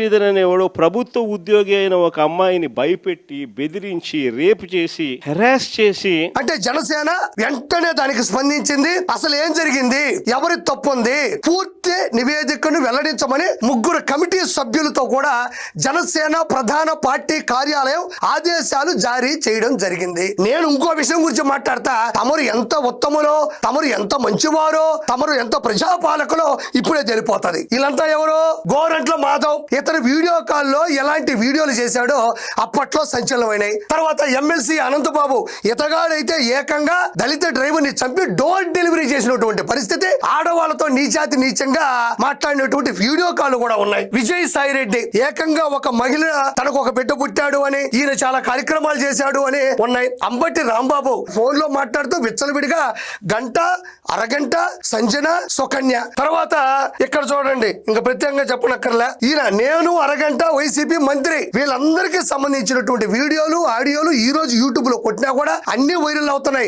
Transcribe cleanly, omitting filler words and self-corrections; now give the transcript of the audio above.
శ్రీధర్ అనేవాడు ప్రభుత్వ ఉద్యోగి అయిన ఒక అమ్మాయిని భయపెట్టి బెదిరించి రేపు చేసి హెరాస్ చేసి, అంటే జనసేన వెంటనే దానికి స్పందించింది. అసలు ఏం జరిగింది, ఎవరి తప్పు ఉంది, పూర్తి నివేదికను వెల్లడించమని 3 కమిటీ సభ్యులతో కూడా జనసేన ప్రధాన పార్టీ కార్యాలయం ఆదేశాలు జారీ చేయడం జరిగింది. నేను ఇంకో విషయం గురించి మాట్లాడతా. తమరు ఎంత ఉత్తములో, తమరు ఎంత మంచివారో, తమరు ఎంత ప్రజాపాలకులో ఇప్పుడే తెలిపోతుంది. వీళ్ళంతా ఎవరు? గోరంట్ల మాధవ్. ఇతను వీడియో కాల్లో ఎలాంటి వీడియోలు చేశాడో అప్పట్లో సంచలనమైనాయి. తర్వాత ఎమ్మెల్సీ అనంతబాబు, ఇతగాడైతే ఏకంగా దళిత డ్రైవర్ ని చంపి డోర్ డెలివరీ చేసినటువంటి పరిస్థితి, ఆడవాళ్లతో నీచాతి నీచంగా మాట్లాడినటువంటి వీడియో కాల్ కూడా ఉన్నాయి. విజయసాయి రెడ్డి ఏకంగా ఒక మహిళ తనకు ఒక బిడ్డ పుట్టాడు అని, ఈయన చాలా కార్యక్రమాలు చేశాడు అని ఉన్నాయి. అంబటి రాంబాబు ఫోన్ లో మాట్లాడుతూ విచ్చలవిడిగా గంట అరగంట సంజన సుకన్య. తర్వాత ఇక్కడ చూడండి, ఇంకా ప్రత్యేకంగా చెప్పనక్కర్లే, ఈయన నేను అరగంట వైసీపీ మంత్రి, వీళ్ళందరికీ సంబంధించినటువంటి వీడియోలు ఆడియోలు ఈ రోజు యూట్యూబ్ లో కొట్టినా కూడా అన్ని వైరల్ అవుతున్నాయి.